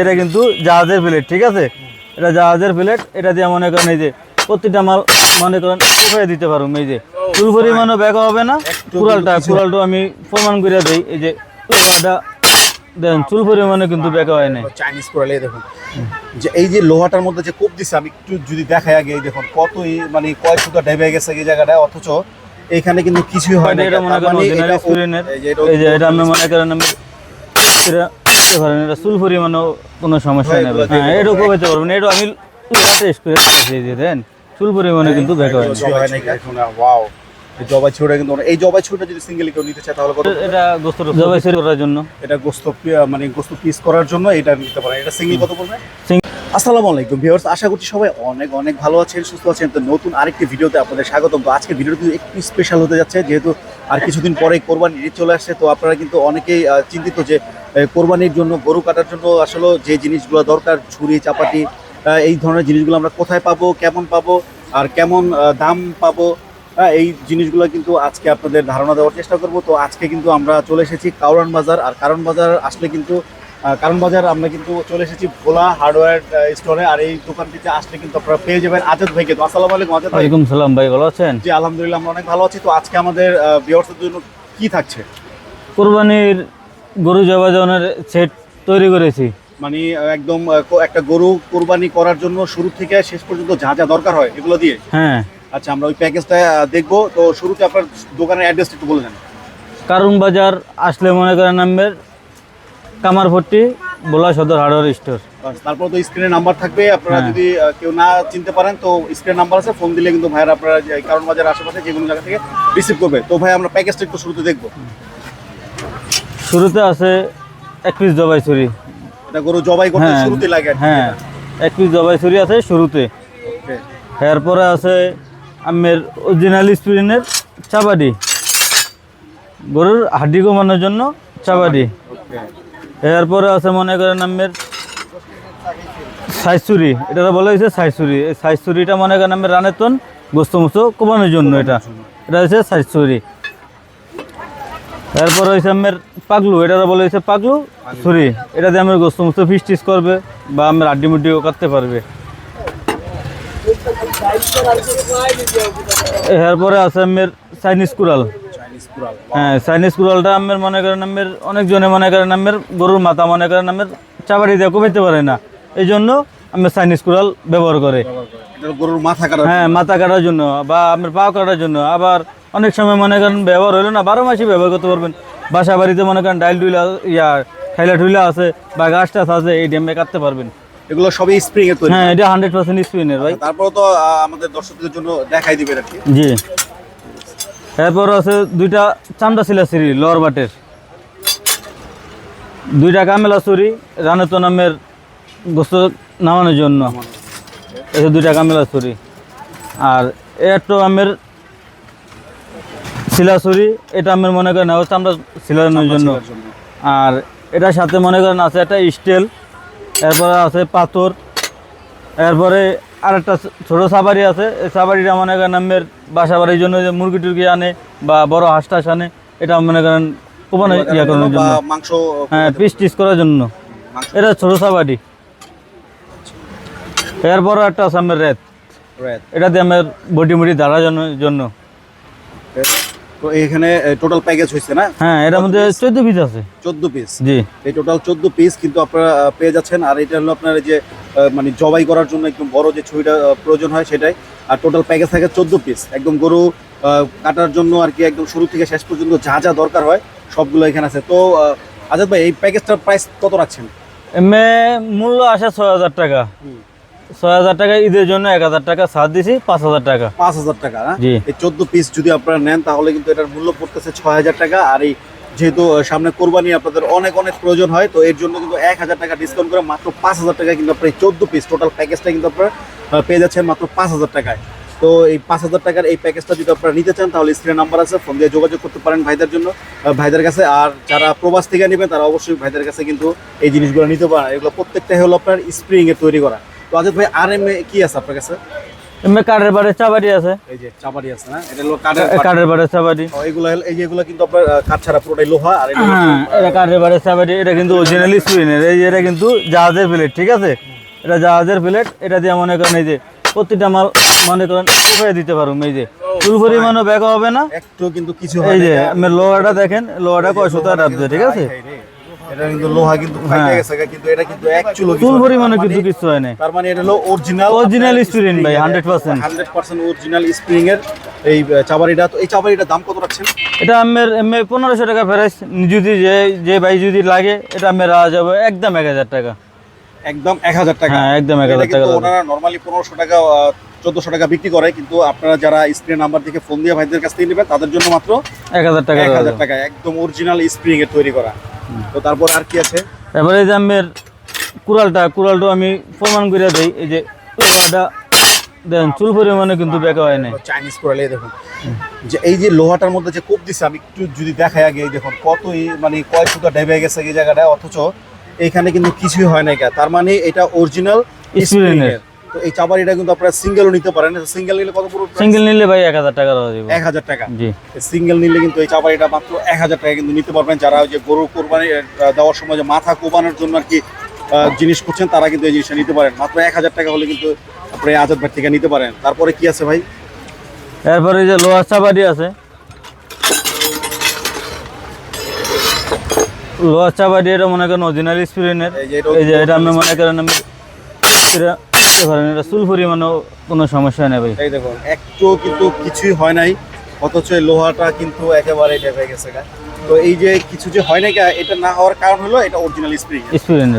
এটা কিন্তু জাহাজের প্লেট, ঠিক আছে? এটা জাহাজের প্লেট, এটা দিয়ে মনে করেন এই যে প্রতিটা মাল মনে করেন উঠে দিতে পারবো। এই যে চুল পরিমাণও ব্যাগ হবে না। কুড়ালটা আমি প্রমাণ করে দিই। এই যে লোহাটা দেখেন চুল পরিমাণে কিন্তু ব্যাগ হয় না। চাইনিজ কোরালে দেখুন যে এই যে লোহাটার মধ্যে যে কোপ দিছে, আমি একটু যদি দেখাই আগে, এই দেখুন কতই মানে কয় সুতা ঢেবে গেছে এই জায়গাটায়, অথচ এইখানে কিন্তু কিছুই হয় না। এটা মনে করেন অরিজিনাল স্ক্রিনের। এই যে এটা আমি মনে করেন আমি এটা চুল পরিমাণও কোনো সমস্যা নেই। হ্যাঁ, এটা কমাতে পারবেন। এটা আমি টেস্ট করে দিয়ে দেন, চুল পরিমাণে কিন্তু ব্যাগ হয় না। ওয়াও, এই জবাই ছুরিটা কিন্তু এই জবাই ছুরিটা যদি সিঙ্গেলি কেউ নিতে চায় তাহলে কত? এটা গোস্ত জবাই ছুরি করার জন্য, এটা মানে গোস্ত পিস করার জন্য এটা নিতে পারেন। এটা সিঙ্গেল কত পড়বে? আসসালামু আলাইকুম ভিউয়ার্স, আশা করছি সবাই অনেক অনেক ভালো আছেন, সুস্থ আছেন। তো নতুন আরেকটি ভিডিওতে আপনাদের স্বাগতম। তো আজকের ভিডিওটি একটু স্পেশাল হতে যাচ্ছে, যেহেতু আর কিছুদিন পরে কোরবানি ঈদ চলে আসছে। তো আপনারা কিন্তু অনেকেই চিন্তিত যে কোরবানির জন্য গরু কাটার জন্য আসলে যে জিনিসগুলো দরকার, ছুরি চাপাতি, এই ধরনের জিনিসগুলো আমরা কোথায় পাবো, কেমন পাবো, আর কেমন দাম পাবো, এই জিনিসগুলো কিন্তু আজকে আপনাদের ধারণা দেওয়ার চেষ্টা করব। তো আজকে কিন্তু আমরা চলে এসেছি কারওয়ান বাজার। আর কারওয়ান বাজার আসলে কিন্তু কারণ বাজার আমরা কিন্তু চলে এসেছি ভোলা হার্ডওয়্যার স্টোরে। আর এই দোকানটিতে আসলে কিন্তু আপনারা পেয়ে যাবেন আজাদ ভাইকে। তো আসসালামু আলাইকুম আজাদ ভাই। ওয়ালাইকুম সালাম ভাই, ভালো আছেন? জি আলহামদুলিল্লাহ, আমরা অনেক ভালো আছি। তো আজকে আমাদের ভিউয়ার্সদের জন্য কি থাকছে? কোরবানির গরু জবাজনের সেট তৈরি করেছি। মানে একদম একটা গরু কোরবানি করার জন্য শুরু থেকে শেষ পর্যন্ত যা যা দরকার হয় এগুলো দিয়ে। হ্যাঁ, আচ্ছা, আমরা ওই প্যাকেজটা দেখবো। তো শুরুতে আপনার দোকানের অ্যাড্রেসটা একটু বলে দেন। কারওয়ান বাজার আসলে মনে করেন নাম্বার কামারপট্টি ভোলা সদর হার্ডওয়্যার স্টোর। তারপর তো স্ক্রিনে নাম্বার থাকবে, আপনারা যদি কেউ না চিনতে পারেন তো স্ক্রিনে নাম্বার আছে, ফোন দিলে কিন্তু ভাইয়ের আপনারা কারণ বাজার আশেপাশে যে কোনো জায়গা থেকে রিসিভ করবে। তো ভাই আমরা প্যাকেজটা একটু শুরুতে দেখবো। শুরুতে আছে এক পিস জবাই ছুরি। এটা গরু জবাই করতে শুরুতে লাগে আর কি। হ্যাঁ, এক পিস জবাই ছুরি আছে শুরুতে। ওকে। এরপরে আছে আমের অরিজিনাল স্প্রিনের চাবাডি, গরুর হাড্ডি কমানোর জন্য চাবাডি। ওকে। এরপরে আছে মনে করেন আমের সাইজ ছুরি, এটা বলা হয়েছে সাইজ ছুরি। এই সাইজ ছুরিটা মনে করেন আমের রানের তন গোস্ত মুস্ত কমানোর জন্য, এটা হচ্ছে সাইজ ছুরি। এরপর হয়েছে আমের পাগলু, এটা বলা হয়েছে পাগলু ছুরি। এটা দিয়ে আমের গোস্ত মুস্ত ফিস টিস করবে বা আমের হাড্ডি মুড্ডিও কাটতে পারবে। এরপরে আছে আমের চাইনিজ কুড়াল। হ্যাঁ, চাইনিজ কুড়ালটা আমের মনে করেন আমের অনেকজনে মনে করেন আমের গরুর মাথা মনে করেন আমের চাবাড়ি দিয়ে কমাইতে পারে না, এই জন্য আমি চাইনিজ কুড়াল ব্যবহার করে। গরুর মাথা কাটা, হ্যাঁ, মাথা কাটার জন্য বা আপনার পা কাটার জন্য। আবার অনেক সময় মনে করেন ব্যবহার হলো না, 12 মাসই ব্যবহার করতে পারবেন। বাসা বাড়িতে মনে করেন ডাইল টুইলা ঠাইলা টুইলা আছে বা গাছ টাছ আছে, এই ডেমে কাটতে পারবেন। এগুলো সবই স্প্রিং এর তৈরি। হ্যাঁ, এটা 100% স্পিনের ভাই। তারপর তো আমাদের দর্শকদের জন্য দেখাই দিবেন আর কি। জি। এরপর আছে দুইটা চামড়া ছিলা ছুরি লোয়ার বাটের, দুইটা কামেলা ছুরি রানের তো নামের গোস্ত নামানোর জন্য, এই দুইটা কামেলা ছুরি। আর একটা আমের শিলা ছুরি, এটা আমের মনে করেন চামড়া ছিলানোর জন্য। আর এটার সাথে মনে করেন আছে একটা স্টিল, এরপরে আছে পাথর। এরপরে আরেকটা ছোট সাবারি আছে, এই সাবারিটা মনে করেন আমের বাসা বাড়ির জন্য যে মুরগি টুরগি আনে বা বড় হাঁস টাস আনে, এটা মনে করেন কোপানো ইয়া করানোর জন্য, মাংস, হ্যাঁ পিস টিস করার জন্য। এটা ছোট সাবারি। এরপর একটা আছে আমের রেত, এটা দিয়ে আমের বডি মুডি দাঁড়ার জন্য। তো এখানে টোটাল প্যাকেজ হয়েছে না? হ্যাঁ, এটার মধ্যে 14 পিস আছে। 14 পিস? জি, এই টোটাল 14 পিস কিন্তু আপনারা পেয়ে যাচ্ছেন। আর এটা হলো আপনার যে মানে জবাই করার জন্য একদম বড় যে ছুরিটা প্রয়োজন হয় সেটাই। আর টোটাল প্যাকেজ থাকে 14 পিস, একদম গরু কাটার জন্য আর কি, একদম শুরু থেকে শেষ পর্যন্ত যা যা দরকার হয় সবগুলো এখানে আছে। তো আজাদ ভাই, এই প্যাকেজটার প্রাইস কত রাখছেন? মূল্য আসে 6000 টাকা। 6000 টাকা, ঈদের জন্য 1000 টাকা ছাড় দিছি, 5000 টাকা। 5000 টাকা না? জি। এই 14 পিস যদি আপনারা নেন তাহলে কিন্তু এটার মূল্য পড়তেছে 6000 টাকা। আর এই যেহেতু সামনে কোরবানি আপনাদের অনেক অনেক প্রয়োজন হয়, তো এর জন্য কিন্তু 1000 টাকা ডিসকাউন্ট করে মাত্র 5000 টাকা কিন্তু আপনার এই 14 পিস টোটাল প্যাকেজটা কিন্তু আপনারা পেয়ে যাচ্ছেন মাত্র 5000 টাকায়। তো এই 5000 টাকার এই প্যাকেজটা যদি আপনারা নিতে চান তাহলে স্ক্রিনে নাম্বার আছে, ফোন দিয়ে যোগাযোগ করতে পারেন ভাইদের জন্য, ভাইদের কাছে। আর যারা প্রবাস থেকে নেবেন তারা অবশ্যই ভাইদের কাছে কিন্তু এই জিনিসগুলো নিতে পারেন। এগুলো প্রত্যেকটাই হলো আপনার স্প্রিং এর তৈরি করা। তো আজাদ ভাই, আর এম কি আছে আপনার কাছে? এমনি কাঠের বাড়ির চাবাড়ি আছে, এই যে চাবাড়ি আছে না, এটা হলো কাঠের কাঠের বাড়ির চাবাড়ি। এগুলো এই যে এগুলো কিন্তু আপনার কাঠ ছাড়া পুরোটাই লোহা, আর এটা হ্যাঁ, এটা কাঠের বাড়ির চাবাড়ি। এটা কিন্তু অরিজিনাল স্প্রিনের, এই যে এটা কিন্তু জাহাজের প্লেট, ঠিক আছে? এটা জাহাজের প্লেট। এটা দিয়ে মনে করেন এই যে প্রতিটা মাল মনে করেন কোপায় দিতে পারুম। এই যে চুল পরিমাণও ব্যাগ হবে না একটু কিন্তু কিছু এই যে আমি লোহাটা দেখেন, লোহাটা কয় সুতা রাখছে, ঠিক আছে? এটা কিন্তু লোহা কিন্তু ফাইটে গেছে, কিন্তু এটা কিন্তু এক চুল চুল পরিমাণে কিন্তু কিছু হয় না। তার মানে এটা হলো অরিজিনাল স্প্রিং ভাই, 100%। 100% অরিজিনাল স্প্রিং এর এই চাবারিটা। তো এই চাবারিটার দাম কত রাখছেন? এটা আমার 1500 টাকা প্রাইস। যদি যে ভাই যদি লাগে এটা আমি রাখা যাবে একদম 1000 টাকা। একদম 1000 টাকা? হ্যাঁ, একদম 1000 টাকা। কিন্তু ওনারা নরমালি 1500 টাকা 1400 টাকা বিক্রি করে, কিন্তু আপনারা যারা স্ক্রিন নাম্বার থেকে ফোন দিয়ে ভাইদের কাছ থেকে নেবেন তাদের জন্য মাত্র 1000 টাকা। 1000 টাকা একদম অরিজিনাল স্প্রিং এর তৈরি করা। তো তারপর আর কি আছে? এবারে এই যে আমার কুড়ালটা আমি প্রমাণ করে দেই। এই যে লোহাটা দেখেন চুল পরিমাণে কিন্তু বেঁকা হয় না। চাইনিজ কোরাল, এই দেখুন যে এই যে লোহাটার মধ্যে যে কোপ দিছে, আমি একটু যদি দেখাই আগে, এই দেখুন কত মানে কয় সুতা ডেবে গেছে এই জায়গাটা, অথচ এইখানে কিন্তু কিছুই হয় না। তার মানে এটা অরিজিনাল স্প্রিং এর। তো এই চাবারিটা কিন্তু আপনারা সিঙ্গেলও নিতে পারেন। সিঙ্গেল নিলে কত পড়বে? সিঙ্গেল নিলে ভাই 1000 টাকা দেওয়া যাবে। 1000 টাকা? জি। সিঙ্গেল নিলে কিন্তু এই চাবারিটা মাত্র 1000 টাকা কিন্তু নিতে পারবেন। যারা ওই যে গরু কোরবানি দেওয়ার সময় যে মাথা কোবানোর জন্য আর কি জিনিস করছেন, তারা কিন্তু এই জিনিসটা নিতে পারেন। মাত্র 1000 টাকা হলে কিন্তু আপনি আজাদ ভাই থেকে নিতে পারেন। তারপরে কি আছে ভাই? এরপরে যে লোহার চাবাড়ি আছে, লোহার চাবাড়ি। এটা মনে করেন অরিজিনাল স্প্রিনের। এই যে এটা আমি মনে করেন আমি এটা চুল পরিমাণেও কোনো সমস্যা নেই ভাই। এই দেখুন একটু কিন্তু কিছুই হয় নাই, অথচ এই লোহাটা কিন্তু একেবারে ডেবে গেছে। তো এই যে কিছু যে হয় না, এটা না হওয়ার কারণ হলো এটা অরিজিনাল স্প্রিং।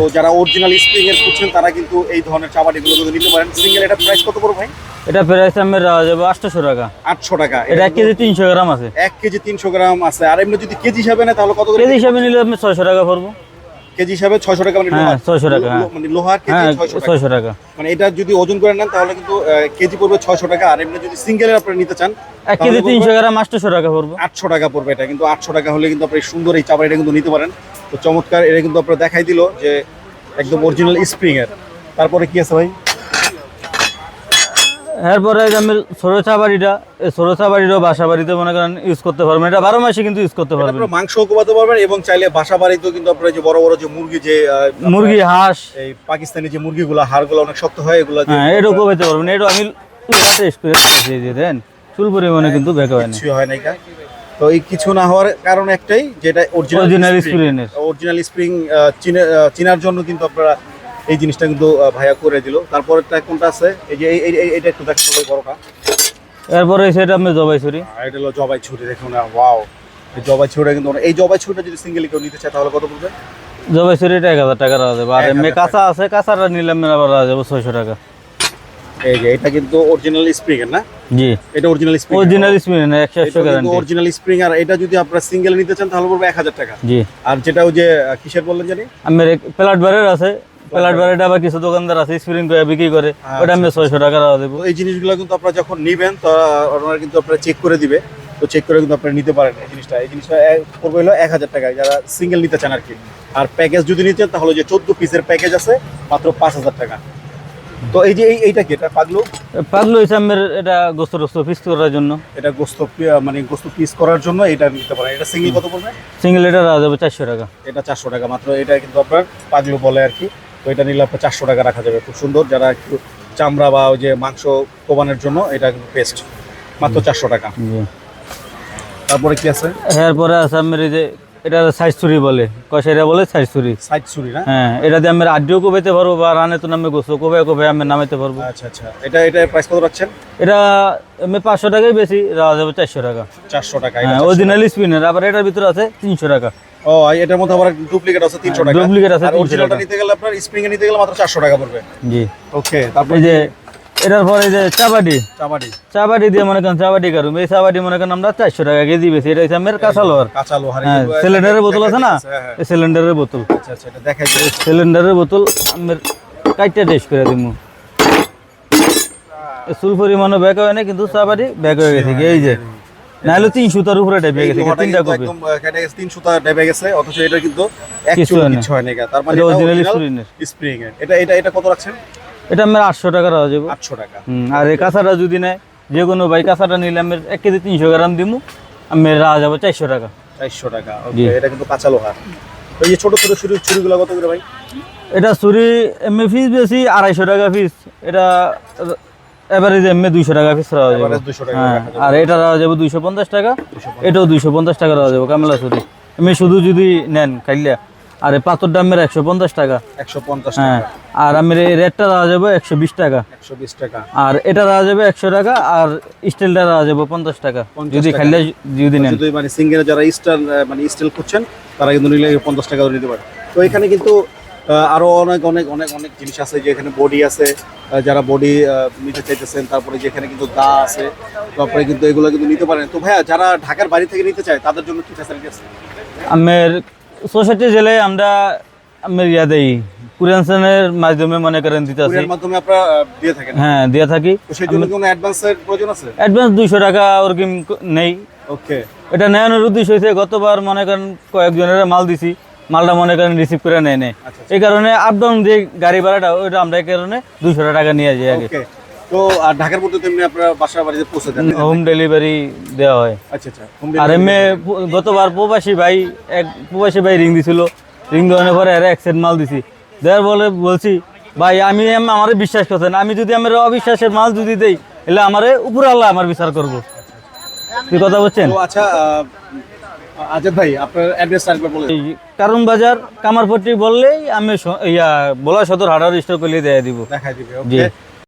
তো যারা অরিজিনাল স্প্রিং এর খুঁজছেন তারা কিন্তু এই ধরনের চাবাটিগুলো কিন্তু নিতে পারেন। সিঙ্গেল এটা প্রাইস কত পড়বে ভাই? এটা প্রাইস আমি রাখা যাবে 800 টাকা। 800 টাকা? এটা 1 কেজি 300 গ্রাম আছে। 1 কেজি 300 গ্রাম আছে। আর এমনি যদি কেজি হিসাবে নেয় তাহলে কত? কেজি হিসাবে নিলে আপনি 600 টাকা পড়বো। কেজি হিসাবে 600 টাকা? মানে হ্যাঁ 600 টাকা। মানে লোহার কেজি 600 টাকা। মানে এটা যদি ওজন করে নেন তাহলে কিন্তু কেজি পড়বে 600 টাকা। আর এমনি যদি সিঙ্গেলের আপনি নিতে চান 1 কেজি 300 গ্রাম 800 টাকা পড়বে। 800 টাকা পড়বে। এটা কিন্তু 800 টাকা হলে কিন্তু আপনি সুন্দর এই চাবারিটা কিন্তু নিতে পারেন। তো চমৎকার, এটা কিন্তু আপনারা দেখাই দিল যে একদম অরিজিনাল স্প্রিং এর। তারপরে কি আছে ভাই? এরপরে আমি ছোট চাবাড়িটা, এই ছোট চাবাড়িটাও বাসা বাড়িতে মনে করেন ইউজ করতে পারবেন। এটা 12 মাসে কিন্তু ইউজ করতে পারবেন। আপনারা মাংস কোপাতে পারবেন এবং চাইলে বাসা বাড়িতেও কিন্তু আপনারা যে বড় বড় যে মুরগি, যে মুরগি, হাঁস, এই পাকিস্তানি যে মুরগিগুলো হাড়গুলো অনেক শক্ত হয়, এগুলো হ্যাঁ এটাও কোপাতে পারবেন। এটা আমি টেস্ট করে দিয়ে দেন, চুল পরিমাণে কিন্তু বেঁকা হয় না। কিছু হয় না। তো এই কিছু না হওয়ার কারণ একটাই, যেটা অরিজিনাল স্প্রিং। অরিজিনাল স্প্রিং চিনার জন্য কিন্তু আপনারা এই জিনিসটা কিন্তু ভাইয়া করে দিল। তারপরেরটা কোনটা আছে? এই যে এইটা একটু দেখতে হবে বড়টা। এরপরে সেটা আপনি জবাই ছুরি। এটা হলো জবাই ছুরি। দেখুন ওয়াও, এই জবাই ছুরিটা কিন্তু, এই জবাই ছুরিটা যদি সিঙ্গেলি কেউ নিতে চায় তাহলে কত পড়বে? জবাই ছুরিটা 1000 টাকা রাখা যাবে। আর এমনি কাঁচা আছে, কাঁচাটা নিলে আমি আবার রাখা যাবে 600 টাকা। এই যে এটা কিন্তু অরিজিনাল স্প্রিং এর না? জি, এটা অরিজিনাল স্প্রিং। অরিজিনাল স্প্রিং না, 100 গ্যারান্টি অরিজিনাল স্প্রিং। আর এটা যদি আপনারা সিঙ্গেল নিতে চান তাহলে পড়বে 1000 টাকা। জি। আর যেটা ওই যে কিসের বললেন জানি, আমার প্লাট বারের আছে, প্লাট বারেরটা আবার কিছু দোকানদার আছে স্প্রিং করে বিক্রি করে, ওটা আমি 600 টাকা রাখা দেবো। এই জিনিসগুলো কিন্তু আপনারা যখন নিবেন তো ওনারা কিন্তু আপনারা চেক করে দিবে। তো চেক করে কিন্তু আপনারা নিতে পারেন এই জিনিসটা। এই জিনিসটা পড়বে হলো 1000 টাকায় যারা সিঙ্গেল নিতে চান আর কি। আর প্যাকেজ যদি নিতে চান তাহলে যে 14 পিসের প্যাকেজ আছে মাত্র 5000 টাকা। তো এই যে এইটা কি? এটা পাগলু হচ্ছে আমার, এটা গোস্ত পিস করার জন্য। এটা গোস্ত মানে গোস্ত পিস করার জন্য এটা নিতে পারেন। এটা সিঙ্গেল কত পড়বে? সিঙ্গেল এটা রাখা যাবে 400 টাকা। এটা 400 টাকা মাত্র। এটা কিন্তু আপনার পাগলু বলে আর কি। তো এটা নিলে আপনার 400 টাকা রাখা যাবে। খুব সুন্দর, যারা একটু চামড়া বা ওই যে মাংস কোবানোর জন্য এটা কিন্তু বেস্ট। মাত্র 400 টাকা। তারপরে কি আছে? এরপরে আছে আমার এই যে এটা সাইজ ছুরি বলে, কষাইরা বলে সাইজ ছুরি। সাইজ ছুরি না? হ্যাঁ, এটা দিয়ে আমি আড্ডিও কোবাইতে পারবো বা রানে তো নামে গোসো কোবাই আমি নামাইতে পারবো। আচ্ছা আচ্ছা। এটা প্রাইস কত রাখছেন? এটা আমি 500 টাকাই বেশি রাখা যাবে 400 টাকা। 400 টাকা। হ্যাঁ, অরিজিনাল স্পিনার। আবার এটার ভিতরে আছে 300 টাকা। ও, এটার মধ্যে আবার ডুপ্লিকেট আছে 300 টাকা। ডুপ্লিকেট আছে 300 টাকা। অরিজিনালটা নিতে গেলে আপনার স্প্রিং এ নিতে গেলে মাত্র 400 টাকা পড়বে। জি। ওকে। তারপর এই যে এটার পরে যে চাবাড়ি দিয়ে মনে করেন চাবাড়ি কারুম, এই চাবাড়ি মনে করেন আমরা 400 টাকা কেজি বেশি। এটা হচ্ছে আমার কাঁচা লোহার। হ্যাঁ, সিলিন্ডারের বোতল আছে না, এই সিলিন্ডারের বোতল। আচ্ছা আচ্ছা, এটা দেখাই দিই। সিলিন্ডারের বোতল আমার কাইটা টেস্ট করে দিমু। চুল পরিমাণও ব্যাক হয় না, কিন্তু চাবাড়ি ব্যাক হয়ে গেছে। এই যে নাহলে 3 সুতার উপরে ডেবে গেছে, 3টা কপি একদম কেটে গেছে, 3 সুতা ডেবে গেছে, অথচ এটা কিন্তু অ্যাকচুয়ালি কিছু হয় না। তার মানে অরিজিনাল স্প্রিং এর। এটা কত রাখছেন? এটা আমার 800 টাকা রাখা যাবো। 800 টাকা। আর এই কাঁচাটা যদি নেয়, যে কোনো ভাই কাঁচাটা নিলে আমি 1 কেজি 300 গ্রাম দিমু, আমি রাখা যাবো 400 টাকা। 400 টাকা। জি। ওকে, এটা কিন্তু কাঁচা লোহা। তো এই যে ছোট ছোট ছুরিগুলো কত করে ভাই? এটা ছুরি এমনি পিস বেশি 250 টাকা পিস। এটা এভারেজ এমনি 200 টাকা পিস রাখা যাবে। Average 200 টাকা হ্যাঁ, রাখা যাবে। আর এটা রাখা যাবে 250 টাকা, 250 এটাও 250 টাকা রাখা যাবে কামলা ছুরি। এমনি শুধু যদি নেন খাইলে। আর এই পাথর দামের 150 টাকা। 150 হ্যাঁ, টাকা। আর আমি এই রেটটা রাখা যাবে 120 টাকা। 120 টাকা। আর এটা রাখা যাবে 100 টাকা, আর স্টিলটা রাখা যাবে 50 টাকা 50 যদি টাকা। খাইলে যদি নেন। যদি মানে সিঙ্গেল যারা স্টিল খুঁজছেন তারা কিন্তু নিলে 50 টাকা করে নিতে পারে। তো এখানে কিন্তু আরো অনেক অনেক অনেক অনেক জিনিস আছে, যে এখানে বডি আছে, যারা বডি নিতে চাইতেছেন, তারপরে যে এখানে কিন্তু দা আছে, তারপরে কিন্তু এগুলো কিন্তু নিতে পারেন। তো ভাইয়া যারা ঢাকার বাড়ি থেকে নিতে চায় তাদের জন্য কি ফ্যাসিলিটি আছে? আমের সোসাইটি জেলায় আমরা আমের ইয়া দেই, কুরিয়ানের মাধ্যমে মনে করেন দিতে আছি। কুরিয়ার মাধ্যমে আপনারা দিয়ে থাকেন? হ্যাঁ, দিয়ে থাকি। তো সেই জন্য কোনো অ্যাডভান্সের প্রয়োজন আছে? অ্যাডভান্স 200 টাকা ওরকম নেই। ওকে। এটা নেওয়ানোর উদ্দেশ্য হয়েছে, গতবার মনে করেন কয়েকজনের মাল দিছি, মালটা মনে করেন রিসিভ করে নেয় নেই। আচ্ছা। এই কারণে আপ ডাউন যে গাড়ি ভাড়াটা, ওইটা আমরা এই কারণে 200 টাকা নিয়ে যাই আগে। ওকে। তো আর ঢাকার মধ্যে তো এমনি আপনারা বাসার বাড়িতে পৌঁছে দেন? হোম ডেলিভারি দেওয়া হয়। আচ্ছা আচ্ছা। আর এমনি গতবার প্রবাসী ভাই রিং দিছিল, রিং দেওয়ানোর পরে এরা একসেট মাল দিছি, দেওয়ার বলে বলছি ভাই আমি আমার বিশ্বাস করছেন, আমি যদি আমার অবিশ্বাসের মাল যদি দেই এলে আমার উপরে আল্লাহ আমার বিচার করবো। কি কথা বলছেন? তো আচ্ছা, আজাদ ভাই আপনার অ্যাড্রেস আরেকবার বলে দিন। কারণ বাজার কামারপট্টি বললেই আমি বলা সদর হাটার স্টোর করলে দিয়ে দিব। দেখাই দিবে। জি। ওকে।